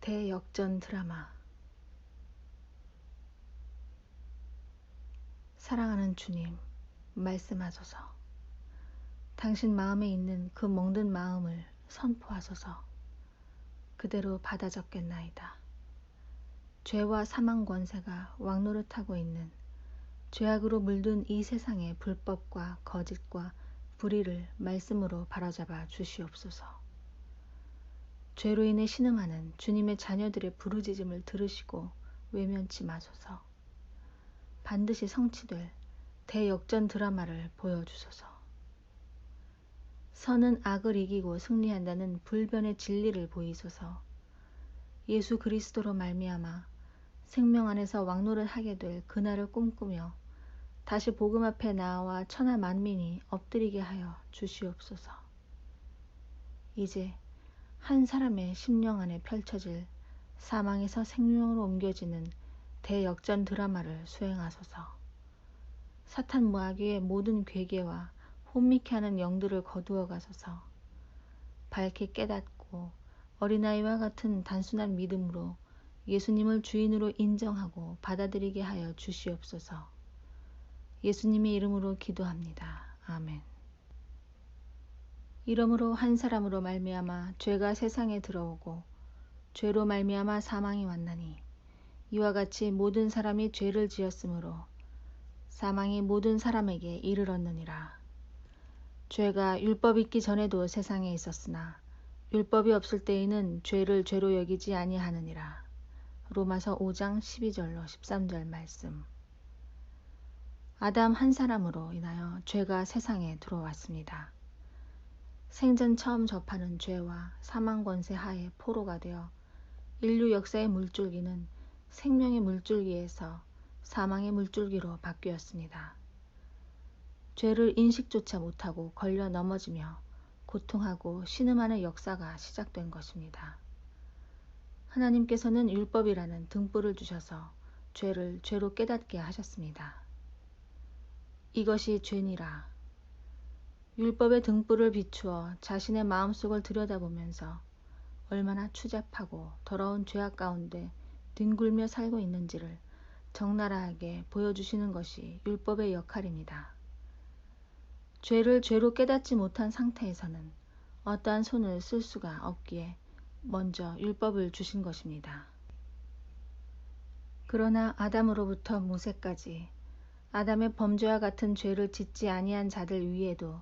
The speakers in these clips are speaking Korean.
대역전 드라마. 사랑하는 주님, 말씀하소서. 당신 마음에 있는 그 멍든 마음을 선포하소서. 그대로 받아 적겠나이다. 죄와 사망 권세가 왕노릇하고 있는 죄악으로 물든 이 세상의 불법과 거짓과 불의를 말씀으로 바로잡아 주시옵소서. 죄로 인해 신음하는 주님의 자녀들의 부르짖음을 들으시고 외면치 마소서. 반드시 성취될 대역전 드라마를 보여주소서. 선은 악을 이기고 승리한다는 불변의 진리를 보이소서. 예수 그리스도로 말미암아 생명 안에서 왕노릇하게 될 그날을 꿈꾸며 다시 복음 앞에 나와 천하 만민이 엎드리게 하여 주시옵소서. 이제 한 사람의 심령 안에 펼쳐질 사망에서 생명으로 옮겨지는 대역전 드라마를 수행하소서. 사탄 무아귀의 모든 괴계와 혼미케 하는 영들을 거두어 가소서. 밝게 깨닫고 어린아이와 같은 단순한 믿음으로 예수님을 주인으로 인정하고 받아들이게 하여 주시옵소서. 예수님의 이름으로 기도합니다. 아멘. 이러므로 한 사람으로 말미암아 죄가 세상에 들어오고 죄로 말미암아 사망이 왔나니 이와 같이 모든 사람이 죄를 지었으므로 사망이 모든 사람에게 이르렀느니라. 죄가 율법 있기 전에도 세상에 있었으나 율법이 없을 때에는 죄를 죄로 여기지 아니하느니라. 로마서 5장 12절로 13절 말씀. 아담 한 사람으로 인하여 죄가 세상에 들어왔습니다. 생전 처음 접하는 죄와 사망 권세 하에 포로가 되어 인류 역사의 물줄기는 생명의 물줄기에서 사망의 물줄기로 바뀌었습니다. 죄를 인식조차 못하고 걸려 넘어지며 고통하고 신음하는 역사가 시작된 것입니다. 하나님께서는 율법이라는 등불을 주셔서 죄를 죄로 깨닫게 하셨습니다. 이것이 죄니라. 율법의 등불을 비추어 자신의 마음속을 들여다보면서 얼마나 추잡하고 더러운 죄악 가운데 뒹굴며 살고 있는지를 적나라하게 보여주시는 것이 율법의 역할입니다. 죄를 죄로 깨닫지 못한 상태에서는 어떠한 손을 쓸 수가 없기에 먼저 율법을 주신 것입니다. 그러나 아담으로부터 모세까지 아담의 범죄와 같은 죄를 짓지 아니한 자들 위에도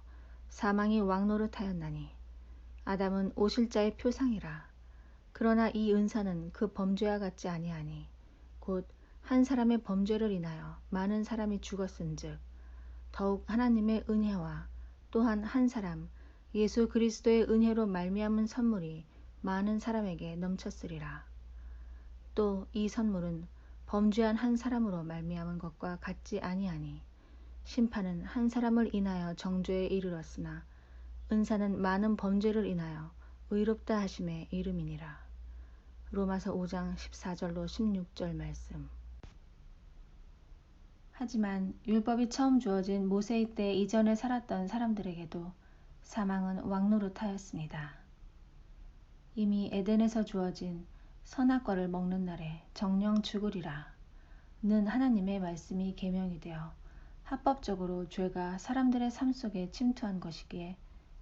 사망이 왕노릇하였나니 아담은 오실자의 표상이라. 그러나 이 은사는 그 범죄와 같지 아니하니 곧 한 사람의 범죄를 인하여 많은 사람이 죽었은즉 더욱 하나님의 은혜와 또한 한 사람 예수 그리스도의 은혜로 말미암은 선물이 많은 사람에게 넘쳤으리라. 또 이 선물은 범죄한 한 사람으로 말미암은 것과 같지 아니하니 심판은 한 사람을 인하여 정죄에 이르렀으나 은사는 많은 범죄를 인하여 의롭다 하심에 이름이니라. 로마서 5장 14절로 16절 말씀. 하지만 율법이 처음 주어진 모세의 때 이전에 살았던 사람들에게도 사망은 왕노릇하였습니다. 이미 에덴에서 주어진 선악과를 먹는 날에 정령 죽으리라 는 하나님의 말씀이 계명이 되어 합법적으로 죄가 사람들의 삶 속에 침투한 것이기에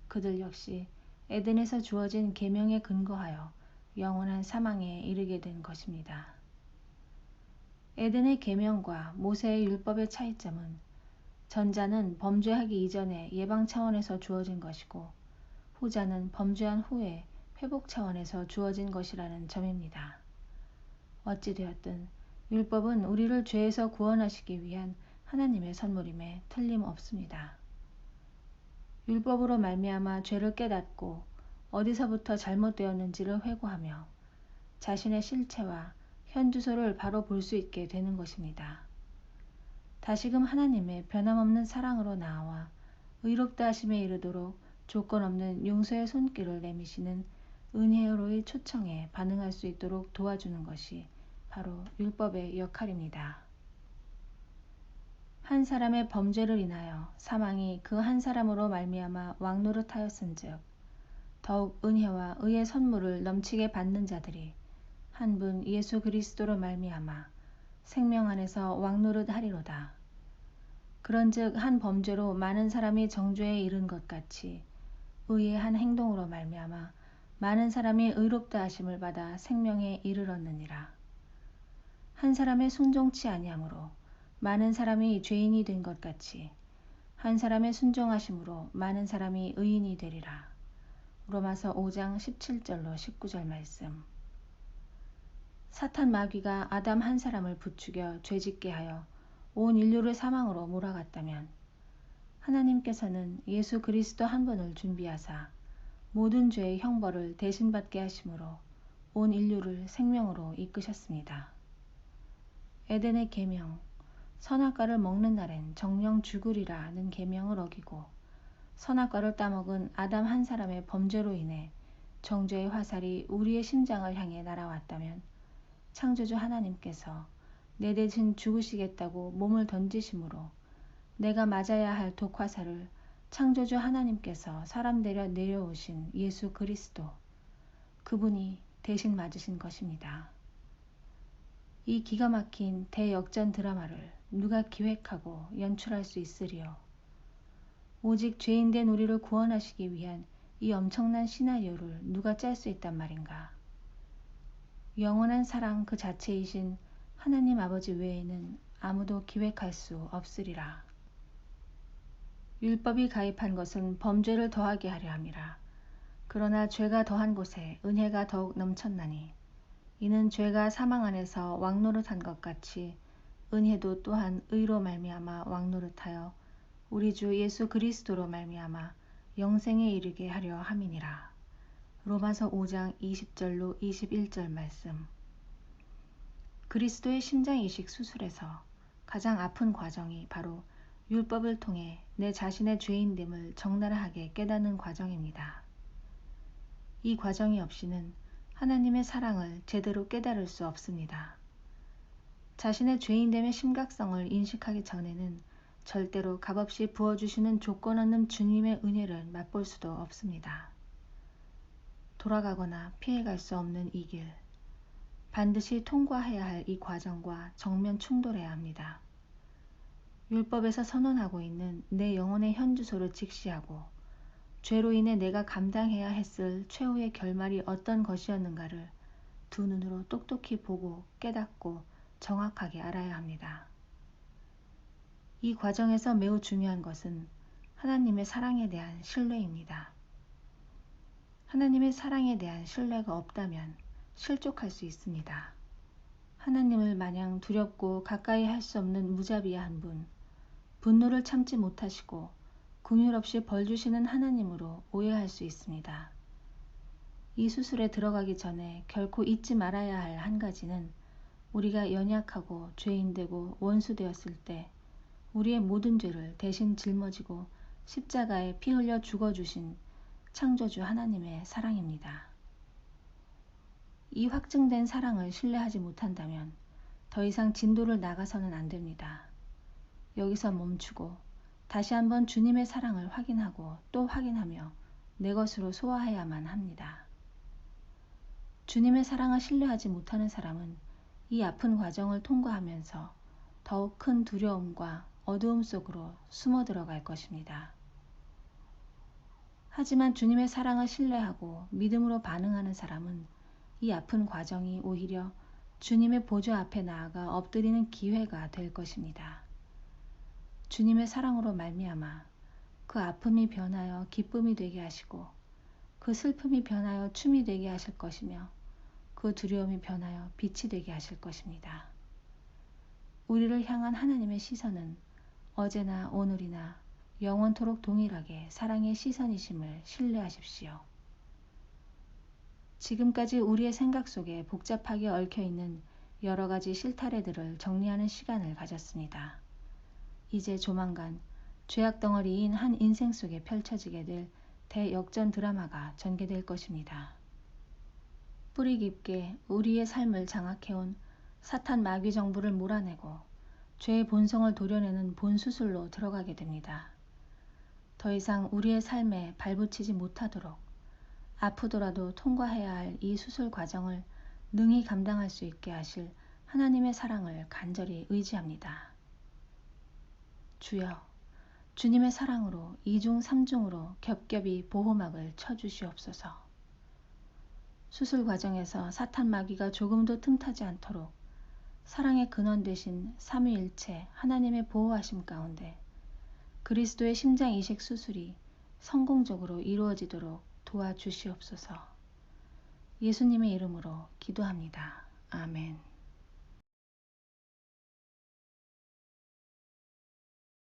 그들 역시 에덴에서 주어진 계명에 근거하여 영원한 사망에 이르게 된 것입니다. 에덴의 계명과 모세의 율법의 차이점은 전자는 범죄하기 이전에 예방 차원에서 주어진 것이고 후자는 범죄한 후에 회복 차원에서 주어진 것이라는 점입니다. 어찌되었든 율법은 우리를 죄에서 구원하시기 위한 하나님의 선물임에 틀림없습니다. 율법으로 말미암아 죄를 깨닫고 어디서부터 잘못되었는지를 회고하며 자신의 실체와 현주소를 바로 볼 수 있게 되는 것입니다. 다시금 하나님의 변함없는 사랑으로 나와 의롭다 하심에 이르도록 조건 없는 용서의 손길을 내미시는 은혜로의 초청에 반응할 수 있도록 도와주는 것이 바로 율법의 역할입니다. 한 사람의 범죄를 인하여 사망이 그 한 사람으로 말미암아 왕노릇하였은즉 더욱 은혜와 의의 선물을 넘치게 받는 자들이 한 분 예수 그리스도로 말미암아 생명 안에서 왕노릇 하리로다. 그런즉 한 범죄로 많은 사람이 정죄에 이른 것 같이 의의 한 행동으로 말미암아 많은 사람이 의롭다 하심을 받아 생명에 이르렀느니라. 한 사람의 순종치 아니함으로 많은 사람이 죄인이 된 것 같이 한 사람의 순종하심으로 많은 사람이 의인이 되리라. 로마서 5장 17절로 19절 말씀. 사탄 마귀가 아담 한 사람을 부추겨 죄짓게 하여 온 인류를 사망으로 몰아갔다면 하나님께서는 예수 그리스도 한 분을 준비하사 모든 죄의 형벌을 대신 받게 하심으로 온 인류를 생명으로 이끄셨습니다. 에덴의 계명, 선악과를 먹는 날엔 정령 죽으리라는 계명을 어기고 선악과를 따먹은 아담 한 사람의 범죄로 인해 정죄의 화살이 우리의 심장을 향해 날아왔다면 창조주 하나님께서 내 대신 죽으시겠다고 몸을 던지심으로 내가 맞아야 할 독화살을 창조주 하나님께서 사람 되려 내려오신 예수 그리스도, 그분이 대신 맞으신 것입니다. 이 기가 막힌 대역전 드라마를 누가 기획하고 연출할 수 있으리요. 오직 죄인된 우리를 구원하시기 위한 이 엄청난 시나리오를 누가 짤 수 있단 말인가. 영원한 사랑 그 자체이신 하나님 아버지 외에는 아무도 기획할 수 없으리라. 율법이 가입한 것은 범죄를 더하게 하려 함이라. 그러나 죄가 더한 곳에 은혜가 더욱 넘쳤나니 이는 죄가 사망 안에서 왕노릇한 것 같이 은혜도 또한 의로 말미암아 왕노릇하여 우리 주 예수 그리스도로 말미암아 영생에 이르게 하려 함이니라. 로마서 5장 20절로 21절 말씀. 그리스도의 심장 이식 수술에서 가장 아픈 과정이 바로 율법을 통해 내 자신의 죄인됨을 적나라하게 깨닫는 과정입니다. 이 과정이 없이는 하나님의 사랑을 제대로 깨달을 수 없습니다. 자신의 죄인됨의 심각성을 인식하기 전에는 절대로 값없이 부어주시는 조건 없는 주님의 은혜를 맛볼 수도 없습니다. 돌아가거나 피해갈 수 없는 이 길, 반드시 통과해야 할 이 과정과 정면 충돌해야 합니다. 율법에서 선언하고 있는 내 영혼의 현주소를 직시하고 죄로 인해 내가 감당해야 했을 최후의 결말이 어떤 것이었는가를 두 눈으로 똑똑히 보고 깨닫고 정확하게 알아야 합니다. 이 과정에서 매우 중요한 것은 하나님의 사랑에 대한 신뢰입니다. 하나님의 사랑에 대한 신뢰가 없다면 실족할 수 있습니다. 하나님을 마냥 두렵고 가까이 할 수 없는 무자비한 분, 분노를 참지 못하시고 긍휼 없이 벌 주시는 하나님으로 오해할 수 있습니다. 이 수술에 들어가기 전에 결코 잊지 말아야 할 한 가지는 우리가 연약하고 죄인되고 원수되었을 때 우리의 모든 죄를 대신 짊어지고 십자가에 피 흘려 죽어주신 창조주 하나님의 사랑입니다. 이 확증된 사랑을 신뢰하지 못한다면 더 이상 진도를 나가서는 안 됩니다. 여기서 멈추고 다시 한번 주님의 사랑을 확인하고 또 확인하며 내 것으로 소화해야만 합니다. 주님의 사랑을 신뢰하지 못하는 사람은 이 아픈 과정을 통과하면서 더욱 큰 두려움과 어두움 속으로 숨어 들어갈 것입니다. 하지만 주님의 사랑을 신뢰하고 믿음으로 반응하는 사람은 이 아픈 과정이 오히려 주님의 보좌 앞에 나아가 엎드리는 기회가 될 것입니다. 주님의 사랑으로 말미암아 그 아픔이 변하여 기쁨이 되게 하시고 그 슬픔이 변하여 춤이 되게 하실 것이며 그 두려움이 변하여 빛이 되게 하실 것입니다. 우리를 향한 하나님의 시선은 어제나 오늘이나 영원토록 동일하게 사랑의 시선이심을 신뢰하십시오. 지금까지 우리의 생각 속에 복잡하게 얽혀있는 여러 가지 실타래들을 정리하는 시간을 가졌습니다. 이제 조만간 죄악 덩어리인 한 인생 속에 펼쳐지게 될 대역전 드라마가 전개될 것입니다. 뿌리 깊게 우리의 삶을 장악해온 사탄 마귀 정부를 몰아내고 죄의 본성을 도려내는 본수술로 들어가게 됩니다. 더 이상 우리의 삶에 발붙이지 못하도록 아프더라도 통과해야 할 이 수술 과정을 능히 감당할 수 있게 하실 하나님의 사랑을 간절히 의지합니다. 주여, 주님의 사랑으로 2중 3중으로 겹겹이 보호막을 쳐주시옵소서. 수술 과정에서 사탄 마귀가 조금도 틈타지 않도록 사랑의 근원 되신 삼위일체 하나님의 보호하심 가운데 그리스도의 심장 이식 수술이 성공적으로 이루어지도록 도와주시옵소서. 예수님의 이름으로 기도합니다. 아멘.